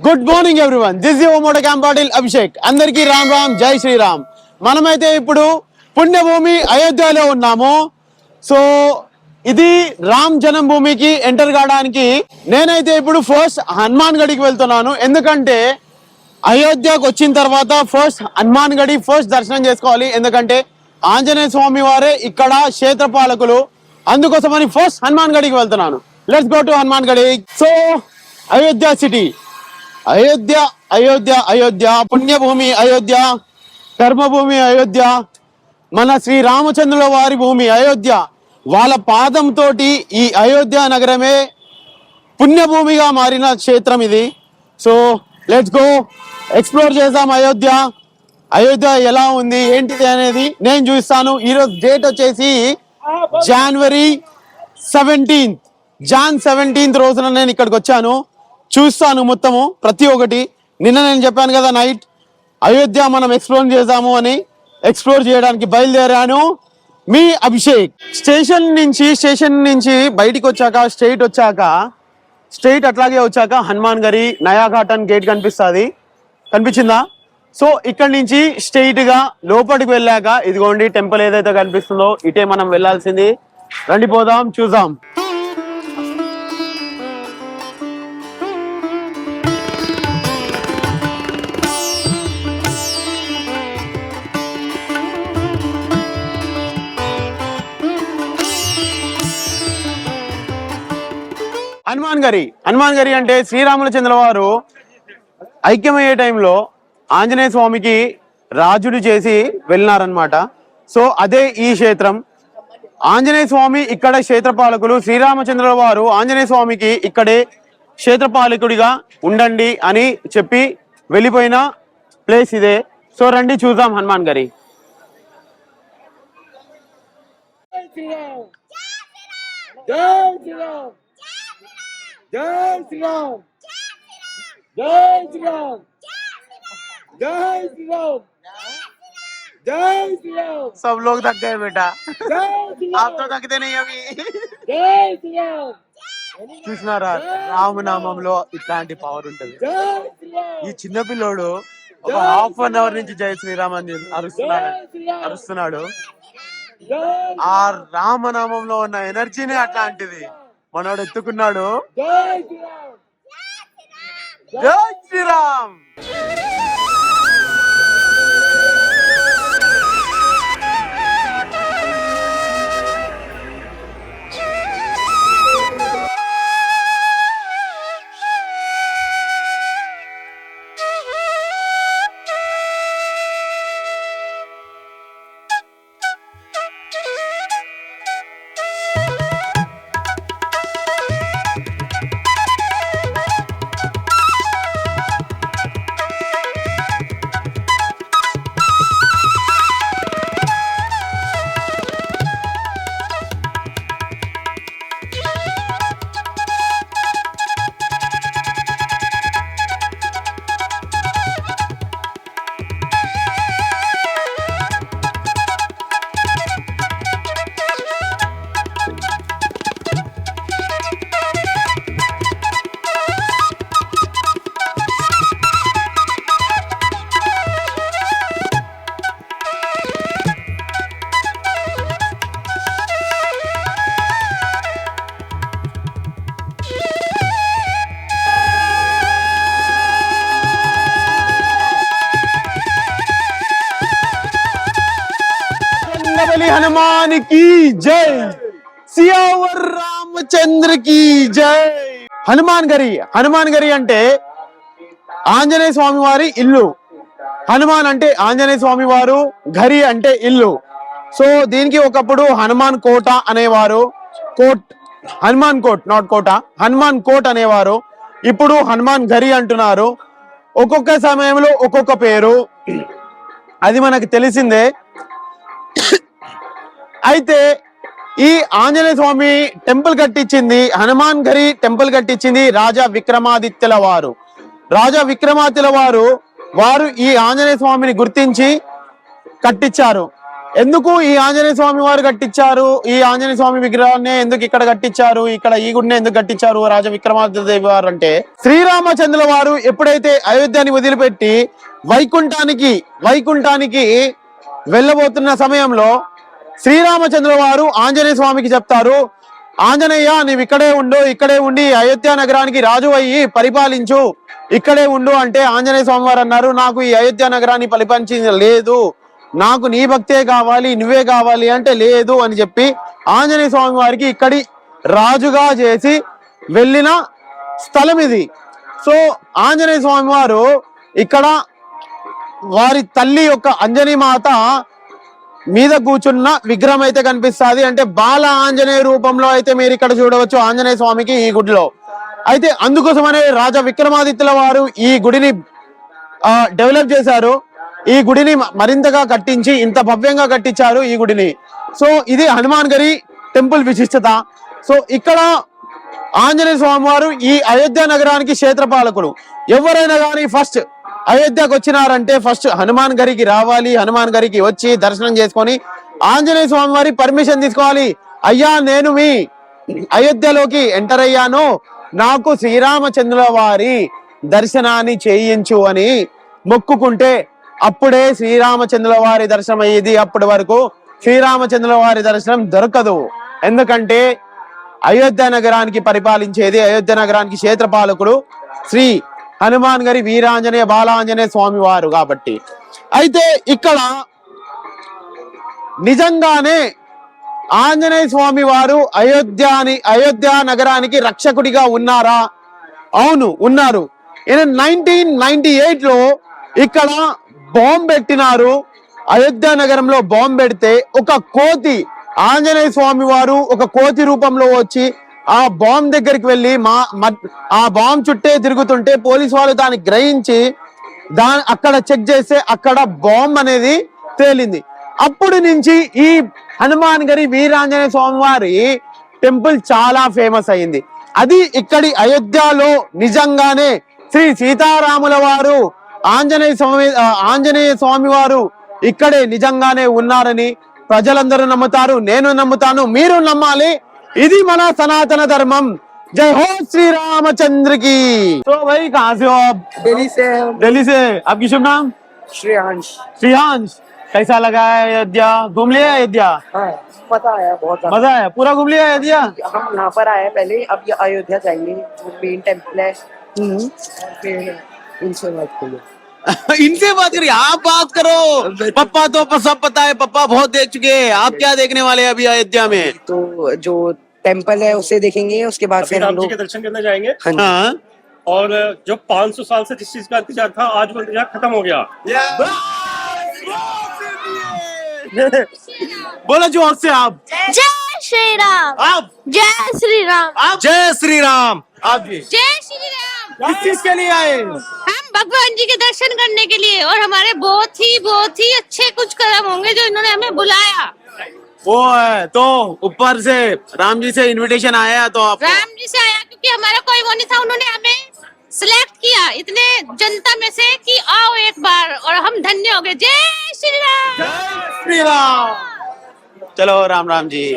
Good morning everyone, this is ఓమోటో క్యాంప్ పాటిల్ అభిషేక్. అందరికీ రామ్ రామ్, జై శ్రీరామ్. మనమైతే ఇప్పుడు పుణ్యభూమి అయోధ్యలో ఉన్నాము. సో ఇది రామ్ జన్మభూమికి ఎంటర్ కావడానికి నేనైతే ఇప్పుడు ఫస్ట్ హనుమాన్ గడికి వెళ్తున్నాను. ఎందుకంటే అయోధ్యకు వచ్చిన తర్వాత ఫస్ట్ హనుమాన్ గడి ఫస్ట్ దర్శనం చేసుకోవాలి. ఎందుకంటే ఆంజనేయ స్వామి వారే ఇక్కడ క్షేత్రపాలకులు. అందుకోసమని ఫస్ట్ హనుమాన్ గడికి వెళ్తున్నాను. లెట్స్ గో టు హనుమాన్ గడి. సో అయోధ్య సిటీ, అయోధ్య అయోధ్య అయోధ్య, పుణ్యభూమి అయోధ్య, కర్మభూమి అయోధ్య, మన శ్రీ రామచంద్రుల వారి భూమి అయోధ్య. వాళ్ళ పాదంతో ఈ అయోధ్య నగరమే పుణ్యభూమిగా మారిన క్షేత్రం ఇది. సో లెట్స్ గో ఎక్స్ప్లోర్ చేద్దాం అయోధ్య. అయోధ్య ఎలా ఉంది ఏంటిది అనేది నేను చూస్తాను. ఈరోజు డేట్ వచ్చేసి జనవరి 17th, జాన్ 17th రోజున నేను ఇక్కడికి వచ్చాను. చూస్తాను మొత్తము ప్రతి ఒక్కటి. నిన్న నేను చెప్పాను కదా నైట్ అయోధ్య మనం ఎక్స్ప్లోర్ చేద్దాము అని. ఎక్స్ప్లోర్ చేయడానికి బయలుదేరాను. మీ అభిషేక్. స్టేషన్ నుంచి బయటికి వచ్చాక స్ట్రైట్ అట్లాగే వచ్చాక హనుమాన్ గరి నయా ఘాటన్ గేట్ కనిపించిందా? సో ఇక్కడ నుంచి స్ట్రైట్ గా లోపలికి వెళ్ళాక ఇదిగోండి టెంపుల్ ఏదైతే కనిపిస్తుందో ఇటే మనం వెళ్ళాల్సింది. రండి పోదాం, చూద్దాం. హనుమాన్ గరి అంటే శ్రీరామచంద్ర వారు ఐక్యమయ్యే టైంలో ఆంజనేయ స్వామికి రాజుడు చేసి వెళ్ళినారనమాట. సో అదే ఈ క్షేత్రం. ఆంజనేయ స్వామి ఇక్కడ క్షేత్రపాలకులు. శ్రీరామచంద్రుల వారు ఆంజనేయ స్వామికి ఇక్కడే క్షేత్రపాలకుడిగా ఉండండి అని చెప్పి వెళ్ళిపోయిన ప్లేస్ ఇదే. సో రండి చూద్దాం హనుమాన్ గరి. जय श्री राम, जय श्री राम, जय श्री राम, जय श्री राम. सब लोग थक गए बेटा, जय आप तो थकते नहीं अभी. जय श्री राम. చూసినారా రామనామంలో ఇట్లాంటి పవర్ ఉంటది. ఈ చిన్న పిల్లోడు ఒక ½ నుంచి జై శ్రీరామ్ అని అరుస్తున్నాడు. ఆ రామనామంలో ఉన్న ఎనర్జీనే అట్లాంటిది. మనోడు ఎత్తుకున్నాడు. జై శ్రీరామ్. हनुमान की जय, सियावर रामचंद्र की जय. హనుమాన్ గరి అంటే ఆంజనేయ స్వామి వారి ఇల్లు. హనుమాన్ అంటే ఆంజనేయ స్వామి వారు, గరి అంటే ఇల్లు. సో దీనికి ఒకప్పుడు హనుమాన్ కోట అనేవారు. హనుమాన్ కోట్ అనేవారు. ఇప్పుడు హనుమాన్ గరి అంటున్నారు. ఒక్కొక్క సమయంలో ఒక్కొక్క పేరు, అది మనకు తెలిసిందే. అయితే ఈ ఆంజనేయ స్వామి టెంపుల్ కట్టించింది, హనుమాన్ గరి టెంపుల్ కట్టించింది రాజా విక్రమాదిత్యుల వారు ఈ ఆంజనేయ స్వామిని గుర్తించి కట్టించారు. ఎందుకు ఈ ఆంజనేయ స్వామి వారు కట్టించారు, ఈ ఆంజనేయ స్వామి విగ్రహాన్ని ఎందుకు ఇక్కడ కట్టించారు, ఇక్కడ ఈ గుడిని ఎందుకు కట్టించారు రాజా విక్రమాదిత్య వారు అంటే, శ్రీరామచంద్రుల వారు ఎప్పుడైతే అయోధ్యని వదిలిపెట్టి వైకుంఠానికి వెళ్ళబోతున్న సమయంలో శ్రీరామచంద్రుల వారు ఆంజనేయ స్వామికి చెప్తారు, ఆంజనేయ నీవు ఇక్కడే ఉండి అయోధ్య నగరానికి రాజు అయ్యి పరిపాలించు, ఇక్కడే ఉండు అంటే ఆంజనేయ స్వామి వారు అన్నారు, నాకు ఈ అయోధ్య నగరాన్ని పరిపాలించింది లేదు, నాకు నీ భక్తే కావాలి, నువ్వే కావాలి అంటే లేదు అని చెప్పి ఆంజనేయ స్వామి వారికి ఇక్కడి రాజుగా చేసి వెళ్ళిన స్థలం ఇది. సో ఆంజనేయ స్వామి వారు ఇక్కడ వారి తల్లి యొక్క అంజనీ మాత మీద కూర్చున్న విగ్రహం అయితే కనిపిస్తుంది. అంటే బాల ఆంజనేయ రూపంలో అయితే మీరు ఇక్కడ చూడవచ్చు ఆంజనేయ స్వామికి ఈ గుడిలో. అయితే అందుకోసమనే రాజా విక్రమాదిత్యుల వారు ఈ గుడిని డెవలప్ చేశారు, ఈ గుడిని మరింతగా కట్టించి ఇంత భవ్యంగా కట్టించారు ఈ గుడిని. సో ఇది హనుమాన్ గరి టెంపుల్ విశిష్టత. సో ఇక్కడ ఆంజనేయ స్వామి వారు ఈ అయోధ్య నగరానికి క్షేత్రపాలకుడు. ఎవరైనా కానీ ఫస్ట్ అయోధ్యకు వచ్చినారంటే ఫస్ట్ హనుమాన్ గరికి రావాలి, హనుమాన్ గరికి వచ్చి దర్శనం చేసుకొని ఆంజనేయ స్వామి వారి పర్మిషన్ తీసుకోవాలి. అయ్యా నేను మీ అయోధ్యలోకి ఎంటర్ అయ్యాను, నాకు శ్రీరామచంద్రుల వారి దర్శనాన్ని చేయించు అని మొక్కుకుంటే అప్పుడే శ్రీరామచంద్రుల వారి దర్శనం అయ్యేది. అప్పటి వరకు శ్రీరామచంద్రుల వారి దర్శనం దొరకదు. ఎందుకంటే అయోధ్య నగరానికి పరిపాలించేది, అయోధ్య నగరానికి క్షేత్రపాలకుడు శ్రీ హనుమాన్ గరి వీరాంజనేయ బాలాంజనేయ స్వామి వారు కాబట్టి. అయితే ఇక్కడ నిజంగానే ఆంజనేయ స్వామి వారు అయోధ్య నగరానికి రక్షకుడిగా ఉన్నారా? అవును ఉన్నారు. 1998లో ఇక్కడ బాంబు పెట్టినారు. అయోధ్య నగరంలో బాంబు పెడితే ఒక కోతి, ఆంజనేయ స్వామి వారు ఒక కోతి రూపంలో వచ్చి ఆ బాంబు దగ్గరికి వెళ్ళి ఆ బాంబు చుట్టే తిరుగుతుంటే పోలీసు వాళ్ళు దాన్ని గ్రహించి అక్కడ చెక్ చేస్తే అక్కడ బాంబు అనేది తేలింది. అప్పటి నుంచి ఈ హనుమాన్ గరి వీరాంజనేయ స్వామి వారి టెంపుల్ చాలా ఫేమస్ అయింది. అది ఇక్కడి అయోధ్యలో నిజంగానే శ్రీ సీతారాముల వారు ఆంజనేయ స్వామి వారు ఇక్కడే నిజంగానే ఉన్నారని ప్రజలందరూ నమ్ముతారు, నేను నమ్ముతాను, మీరు నమ్మాలి. ఇది మన సనాతన ధర్మం. जय हो श्री रामचंद्र की। तो भाई कहाँ से हो आप? दिल्ली से। दिल्ली से। आपकी शुभ नाम? श्रेयांश। श्रेयांश, कैसा लगा है अयोध्या? घूम लिया अयोध्या? हाँ, मजा आया, बहुत मजा आया, पूरा घूम लिया अयोध्या? हम यहाँ पर आए पहले, अब ये अयोध्या जाएंगे जो मेन टेम्पल है, और फिर इनसे बात करेंगे। इनसे बात करिए, आप बात करो। पप्पा तो सब पता है, पप्पा बहुत देख चुके हैं, आप क्या देखने वाले हैं अभी अयोध्या में? तो जो टेम्पल है उसे देखेंगे, उसके बाद फिर हम राम जी लोग के दर्शन करने जाएंगे। हाँ। और जो 500 साल से जिस चीज का इंतजार था, आज वो इंतजार खत्म हो गया। बोलो जोर से आप। जय श्री राम। आप जय श्री राम। आप जय श्री राम। आप जी जय श्री राम। किस चीज के लिए आए? हम भगवान जी के दर्शन करने के लिए, और हमारे बहुत ही अच्छे कुछ कर्म होंगे जो इन्होंने हमें बुलाया। वो है तो ऊपर से राम जी से इनविटेशन आया तो आप राम जी से आया क्योंकि हमारा कोई वो नहीं था, उन्होंने हमें सिलेक्ट किया इतने जनता में से कि आओ एक बार, और हम धन्य हो गए। जय श्री राम। श्री राम। चलो राम राम जी।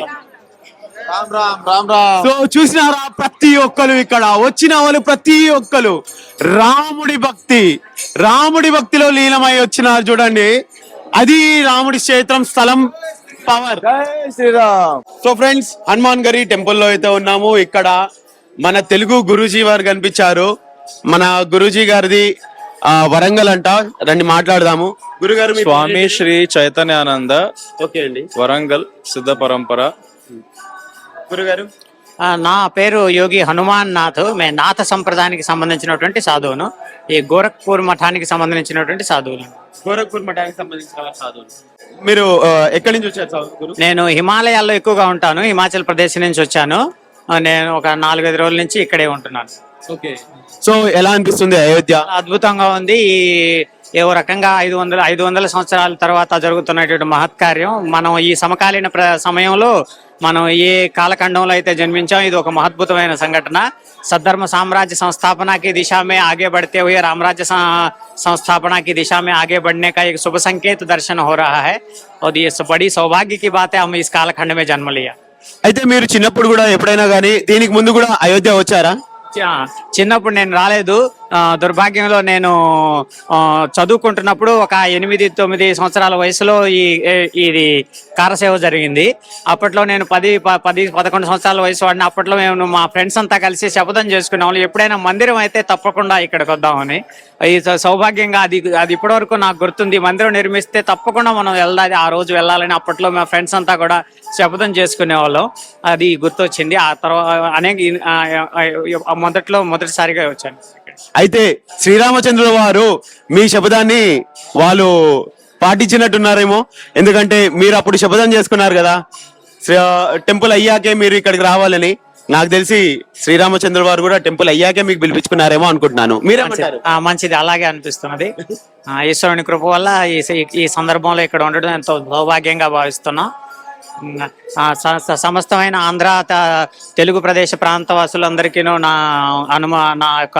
రామ్ రామ్ రామ్ రామ్. సో చూసినారా, ప్రతి ఒక్కరు ఇక్కడ వచ్చిన వాళ్ళు ప్రతి ఒక్కరు రాముడి భక్తిలో లీనమై వచ్చినారు. చూడండి, అది రాముడి క్షేత్రం, స్థలం, పవర్. జై శ్రీరామ్. సో ఫ్రెండ్స్, హనుమాన్ గరి టెంపుల్ లో అయితే ఉన్నాము. ఇక్కడ మన తెలుగు గురూజీ వారు కనిపించారు. మన గురూజీ గారిది వరంగల్ అంట, రండి మాట్లాడదాము. గురుగారు స్వామి శ్రీ చైతన్యానంద, ఓకే అండి, వరంగల్ సిద్ధ పరంపర. గురుగారు నా పేరు యోగి హనుమాన్ నాథ్. మేము నాథ సంప్రదాయానికి సంబంధించినటువంటి సాధువును. ఈ గోరఖ్పూర్ మఠానికి సంబంధించినటువంటి సాధువులు. గోరఖ్పూర్ మఠానికి సంబంధించిన సాధువులు. మీరు ఎక్కడి నుంచి వచ్చారు గురు? నేను హిమాలయాల్లో ఎక్కువగా ఉంటాను. హిమాచల్ ప్రదేశ్ నుంచి వచ్చాను. నేను ఒక 4-5 రోజుల నుంచి ఇక్కడే ఉంటున్నాను. ఓకే. సో ఎలా అనిపిస్తుంది అయోధ్య? అద్భుతంగా ఉంది. ఈ ఏవో రకంగా 500 సంవత్సరాల తర్వాత జరుగుతున్నటువంటి మహత్కార్యం. మనం ఈ సమకాలీన సమయంలో మనం ఏ కాలఖండంలో అయితే జన్మించాం, ఇది ఒక మహద్భుతమైన సంఘటన. सद्धर्म साम्राज्य संस्थापना की दिशा में आगे बढ़ते हुए रामराज्य संस्थापना की दिशा में आगे बढ़ने का एक शुभ संकेत दर्शन हो रहा है और ये बड़ी सौभाग्य की बात है हम इस कालखंड में जन्म लिया. అయితే మీరు చిన్నప్పుడు కూడా ఎప్పుడైనా కానీ దీనికి ముందు కూడా అయోధ్య వచ్చారా? చిన్నప్పుడు నేను రాలేదు. దుర్భాగ్యంలో నేను చదువుకుంటున్నప్పుడు ఒక 8-9 సంవత్సరాల వయసులో ఇది కారసేవ జరిగింది. అప్పట్లో నేను 10-11 సంవత్సరాల వయసు వాడిని. అప్పట్లో మేము మా ఫ్రెండ్స్ అంతా కలిసి శపథం చేసుకున్నాము, ఎప్పుడైనా మందిరం అయితే తప్పకుండా ఇక్కడికి వద్దామని. ఈ సౌభాగ్యంగా అది ఇప్పటివరకు నాకు గుర్తుంది. మందిరం నిర్మిస్తే తప్పకుండా మనం వెళ్ళాలి, ఆ రోజు వెళ్ళాలని అప్పట్లో మా ఫ్రెండ్స్ అంతా కూడా శపథం చేసుకునే వాళ్ళం. అది గుర్తొచ్చింది. ఆ తర్వాత మొదటిసారిగా వచ్చాను. అయితే శ్రీరామచంద్రుల వారు మీ శపథాన్ని వాళ్ళు పాటించినట్టున్నారేమో, ఎందుకంటే మీరు అప్పుడు శపథం చేసుకున్నారు కదా టెంపుల్ అయ్యాకే మీరు ఇక్కడికి రావాలని. నాకు తెలిసి శ్రీరామచంద్ర వారు కూడా టెంపుల్ అయ్యాకే మీకు పిలిపించుకున్నారేమో అనుకుంటున్నాను. మీరేమంటారు? మంచిది, అలాగే అనిపిస్తున్నది. ఈశ్వరుని కృప వల్ల ఈ సందర్భంలో ఇక్కడ ఉండడం ఎంతో సౌభాగ్యంగా భావిస్తున్నాం. సమస్తమైన ఆంధ్ర తెలుగు ప్రదేశ ప్రాంత వాసులందరికీ నా యొక్క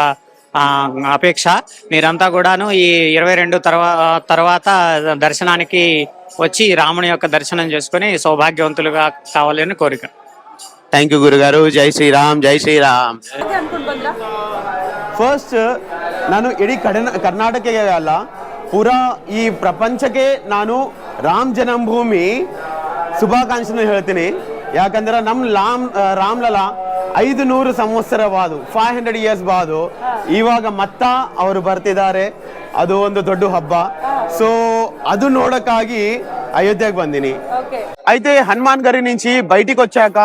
అపేక్ష, మీరంతా కూడాను ఈ 22 తర్వాత దర్శనానికి వచ్చి రాముని యొక్క దర్శనం చేసుకుని సౌభాగ్యవంతులుగా కావాలని కోరిక. ಥ್ಯಾಂಕ್ ಯು ಗುರುಗಾರು. ಜೈ ಶ್ರೀರಾಮ್, ಜೈ ಶ್ರೀರಾಮ್. ಫಸ್ಟ್ ನಾನು ಇಡೀ ಕರ್ನಾಟಕಕ್ಕೆ ಅಲ್ಲ, ಪೂರಾ ಈ ಪ್ರಪಂಚಕ್ಕೆ ನಾನು ರಾಮ್ ಜನ್ಮಭೂಮಿ ಶುಭಾಕಾಂಕ್ಷೆ ಹೇಳ್ತೀನಿ. ಯಾಕಂದ್ರೆ ನಮ್ಮ ರಾಮ್ಲಲ್ಲ 500 ಸಂವತ್ಸರ ಬಾದು 500 ಇಯರ್ಸ್ ಬಾದು ಇವಾಗ ಮತ್ತ ಅವರು ಬರ್ತಿದ್ದಾರೆ. ಅದು ಒಂದು ದೊಡ್ಡ ಹಬ್ಬ. సో ಅದು ನೋಡಕ್ಕಾಗಿ అయోధ్యకు ಬಂದಿನಿ. అయితే హనుమాన్ గరి నుంచి బయటికి వచ్చాక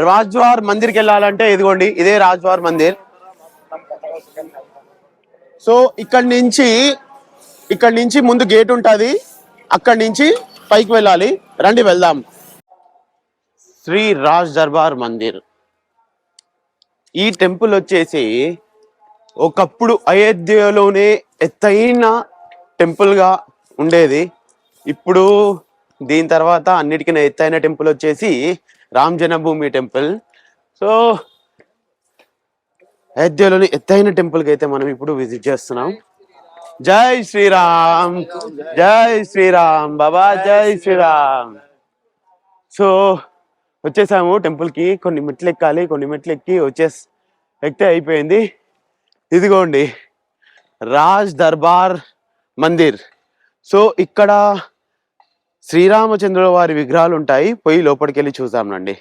రాజ్వార్ మందిర్కి వెళ్ళాలంటే ఇదిగోండి, ఇదే రాజ్వార్ మందిర్. సో ఇక్కడి నుంచి ముందు గేట్ ఉంటుంది, అక్కడి నుంచి పైకి వెళ్ళాలి. రండి వెళ్దాం. శ్రీ రాజ్ దర్బార్ మందిర్. ఈ టెంపుల్ వచ్చేసి ఒకప్పుడు అయోధ్యలోనే ఎత్తైన టెంపుల్ గా ఉండేది. ఇప్పుడు దీని తర్వాత అన్నిటికీ ఎత్తైన టెంపుల్ వచ్చేసి రామ్ జన్మభూమి టెంపుల్. సో అయోధ్యలోని ఎత్తైన టెంపుల్ కి అయితే మనం ఇప్పుడు విజిట్ చేస్తున్నాం. జై శ్రీరామ్, జై శ్రీరామ్ బాబా, జై శ్రీరామ్. సో వచ్చేసాము టెంపుల్ కి. కొన్ని మెట్లు ఎక్కాలి, కొన్ని మెట్లు ఎక్కి ఎక్కితే అయిపోయింది. ఇదిగోండి రాజ్ దర్బార్ మందిర్. సో ఇక్కడ శ్రీరామచంద్రుల వారి విగ్రహాలు ఉంటాయి. పోయి లోపలికి వెళ్ళి చూద్దాంనండి.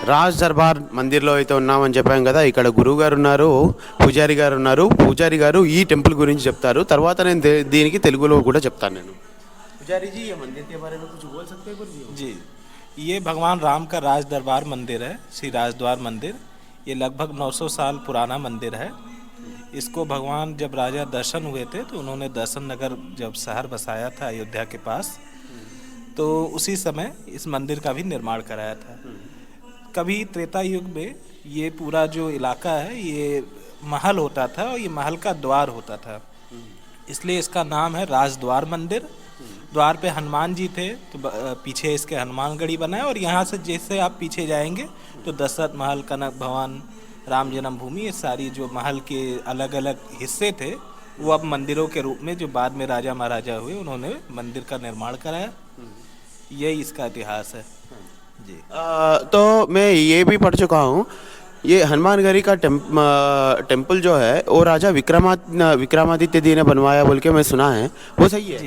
రాజ్ దర్బార్ మందిర్లో అయితే ఉన్నామని చెప్పాం కదా. ఇక్కడ గురువు గారు ఉన్నారు, పూజారి గారు ఉన్నారు. పూజారి గారు ఈ టెంపుల్ గురించి చెప్తారు. తర్వాత నేను దీనికి తెలుగులో కూడా చెప్తాను. నేను పూజారి जी ये मंदिर के बारे में कुछ बोल सकते हैं गुरुजी? जी, ये भगवान राम का राज दरबार मंदिर है, श्री राजद्वार मंदिर. ये लगभग 900 साल पुराना मंदिर है. इसको भगवान जब राजा दर्शन हुए थे तो उन्होंने दर्शन नगर जब शहर बसाया था अयोध्या के पास, तो उसी समय इस मंदिर का भी निर्माण कराया था. कभी त्रेता युग में ये पूरा जो इलाका है ये महल होता था और ये महल का द्वार होता था, इसलिए इसका नाम है राजद्वार मंदिर. द्वार पे हनुमान जी थे तो पीछे इसके हनुमानगढ़ी बना है. और यहाँ से जैसे आप पीछे जाएंगे तो दशरथ महल, कनक भवन, राम जन्मभूमि, ये सारी जो महल के अलग अलग हिस्से थे वो अब मंदिरों के रूप में जो बाद में राजा महाराजा हुए उन्होंने मंदिर का निर्माण कराया. यही इसका इतिहास है जी. तो मैं ये भी पढ़ चुका हूँ ये हनुमानगढ़ी का टेम्पल जो है वो राजा विक्रमादित्य जी ने बनवाया बोल के मैं सुना है, वो सही है?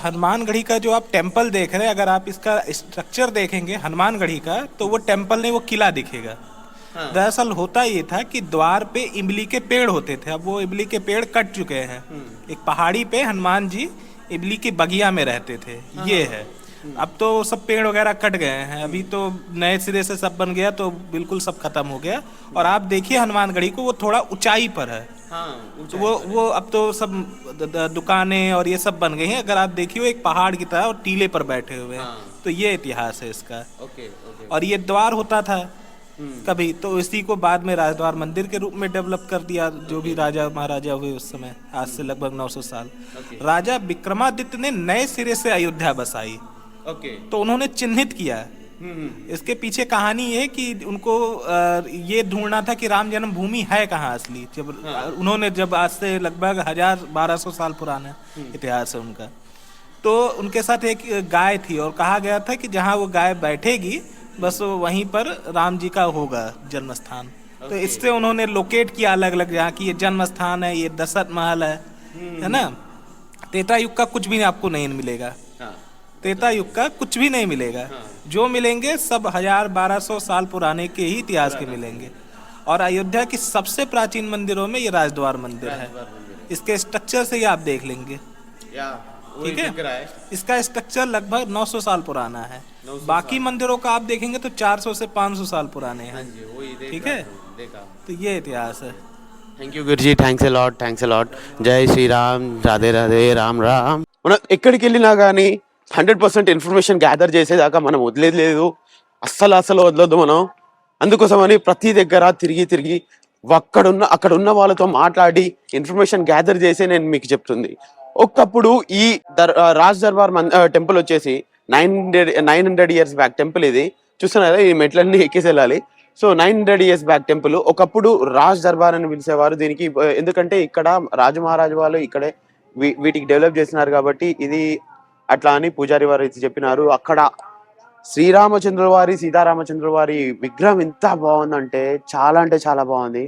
हनुमानगढ़ी का जो आप टेम्पल देख रहे हैं, अगर आप इसका स्ट्रक्चर देखेंगे हनुमानगढ़ी का, तो वो टेम्पल नहीं, वो किला दिखेगा। दरअसल होता ये था कि द्वार पे इमली के पेड़ होते थे, अब वो इमली के पेड़ कट चुके हैं। एक पहाड़ी पे हनुमान जी इमली की बगिया में रहते थे, ये है। अब तो सब पेड़ वगैरह कट गए हैं, अभी तो नए सिरे से सब बन गया, तो बिल्कुल सब खत्म हो गया। और आप देखिए हनुमानगढ़ी को, वो थोड़ा ऊंचाई पर है। तो वो अब तो सब दुकानें और ये सब बन गई हैं। अगर आप देखिए वो एक पहाड़ की तरह और टीले पर बैठे हुए हैं। तो ये इतिहास है इसका। और ये द्वार होता था कभी, तो इसी को बाद में राजद्वार मंदिर के रूप में डेवलप कर दिया, जो भी राजा महाराजा हुए उस समय, आज से लगभग 900 साल। राजा विक्रमादित्य ने नए सिरे से अयोध्या बसाई, तो उन्होंने चिन्हित किया। इसके पीछे कहानी ये है कि उनको ये ढूंढना था कि राम जन्मभूमि है कहाँ असली। जब उन्होंने, जब आज से लगभग 1200 साल पुराना इतिहास है उनका, तो उनके साथ एक गाय थी और कहा गया था कि जहाँ वो गाय बैठेगी बस वहीं पर राम जी का होगा जन्म स्थान। तो इससे उन्होंने लोकेट किया अलग अलग जहाँ की ये जन्म स्थान है, ये दशरथ महल है ना। त्रेता युग का कुछ भी आपको नहीं मिलेगा, त्रेता युग का कुछ भी नहीं मिलेगा। जो मिलेंगे सब 1200 साल पुराने के ही इतिहास के मिलेंगे। और अयोध्या की सबसे प्राचीन मंदिरों में ये राजद्वार मंदिर है। इसके स्ट्रक्चर से ये आप देख लेंगे, ठीक है। इसका स्ट्रक्चर लगभग 900 साल पुराना है। बाकी मंदिरों का आप देखेंगे तो 400 से 500 साल पुराने हैं, ठीक है। तो ये इतिहास है। Thank you Guruji, thanks a lot. జై శ్రీరామ్, రాధే రాధే, రామ్ రామ్. మనం ఎక్కడికి వెళ్ళినా కానీ 100% ఇన్ఫర్మేషన్ గ్యాదర్ చేసేదాకా మనం వదిలేదు లేదు, అస్సలు వదలొద్దు మనం. అందుకోసమని ప్రతి దగ్గర తిరిగి అక్కడ ఉన్న వాళ్ళతో మాట్లాడి ఇన్ఫర్మేషన్ గ్యాదర్ చేసి నేను మీకు చెప్తుంది. ఒకప్పుడు ఈ రాజ్ దర్బార్ టెంపుల్ వచ్చేసి 900 ఇయర్స్ బ్యాక్ టెంపుల్. ఇది చూస్తున్నారా, ఈ మెట్లన్నీ ఎక్కేసి వెళ్ళాలి. So 900 years back temple. ఒకప్పుడు రాజ్ దర్బార్ అని పిలిచేవారు దీనికి, ఎందుకంటే ఇక్కడ రాజు మహారాజు వాళ్ళు ఇక్కడే వీటికి డెవలప్ చేసినారు కాబట్టి ఇది అట్లా అని పూజారి వారు అయితే చెప్పినారు. అక్కడ శ్రీరామచంద్రుల వారి, సీతారామచంద్రుల వారి విగ్రహం ఎంత బాగుందంటే చాలా బాగుంది.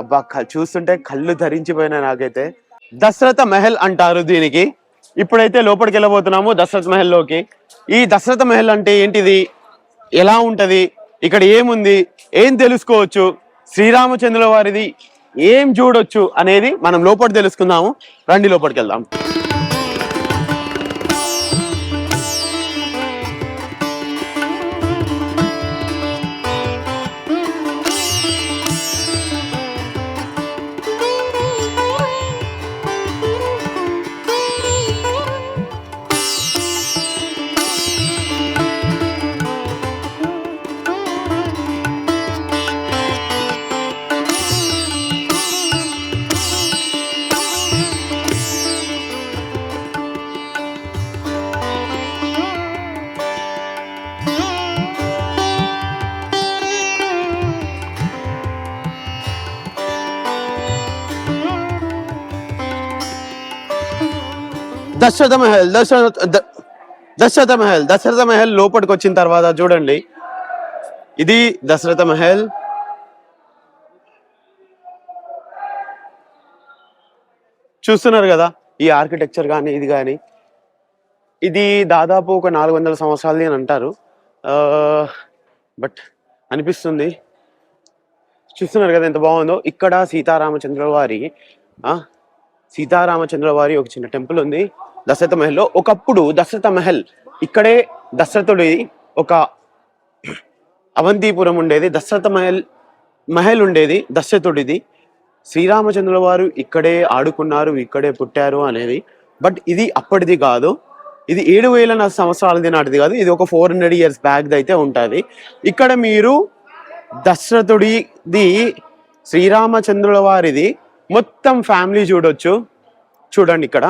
అబ్బా, చూస్తుంటే కళ్ళు ధరించిపోయినా నాకైతే. దశరథ మహల్ అంటారు దీనికి. ఇప్పుడైతే లోపలికి వెళ్ళబోతున్నాము దశరథ మహల్ లోకి. ఈ దశరథ మహల్ అంటే ఏంటిది, ఎలా ఉంటది, ఇక్కడ ఏముంది, ఏం తెలుసుకోవచ్చు, శ్రీరామచంద్రుల వారిది ఏం చూడొచ్చు అనేది మనం లోపల తెలుసుకుందాము. రండి లోపలికి వెళ్దాం. దశరథ మహల్ లోపలికి వచ్చిన తర్వాత చూడండి, ఇది దశరథ మహల్. చూస్తున్నారు కదా ఈ ఆర్కిటెక్చర్ కానీ ఇది కానీ. ఇది దాదాపు ఒక 400 సంవత్సరాలది అని అంటారు, బట్ అనిపిస్తుంది. చూస్తున్నారు కదా ఎంత బాగుందో. ఇక్కడ సీతారామచంద్రుల వారి ఒక చిన్న టెంపుల్ ఉంది దశరథ మహల్లో. ఒకప్పుడు దశరథ మహల్ ఇక్కడే దశరథుడి ఒక అవంతిపురం ఉండేది, దశరథ మహల్ ఉండేది దశరథుడిది. శ్రీరామచంద్రుల వారు ఇక్కడే ఆడుకున్నారు, ఇక్కడే పుట్టారు అనేది. బట్ ఇది అప్పటిది కాదు, ఇది 7000 సంవత్సరాలది నాటిది కాదు, ఇది ఒక 400 ఇయర్స్ బ్యాక్ అయితే ఉంటుంది. ఇక్కడ మీరు దశరథుడిది, శ్రీరామచంద్రుల వారిది మొత్తం ఫ్యామిలీ చూడొచ్చు. చూడండి ఇక్కడ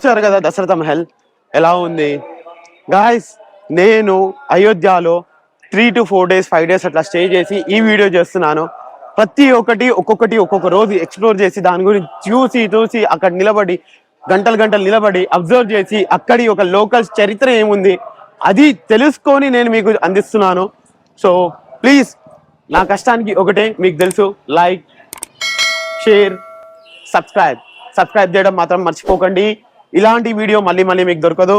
చూసారు కదా దశరథ మహల్ ఎలా ఉంది గాయస్. నేను అయోధ్యలో 3 to 4 days 5 days అట్లా స్టే చేసి ఈ వీడియో చేస్తున్నాను. ప్రతి ఒక్కొక్క రోజు ఎక్స్ప్లోర్ చేసి దాని గురించి చూసి అక్కడ నిలబడి గంటలు నిలబడి అబ్జర్వ్ చేసి అక్కడి ఒక లోకల్ చరిత్ర ఏముంది అది తెలుసుకొని నేను మీకు అందిస్తున్నాను. సో ప్లీజ్ నా కష్టానికి ఒకటే, మీకు తెలుసు, లైక్, షేర్, సబ్స్క్రైబ్ చేయడం మాత్రం మర్చిపోకండి. ఇలాంటి వీడియో మళ్ళీ మీకు దొరకదు.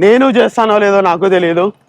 నేను చేస్తానో లేదో నాకు తెలియదు.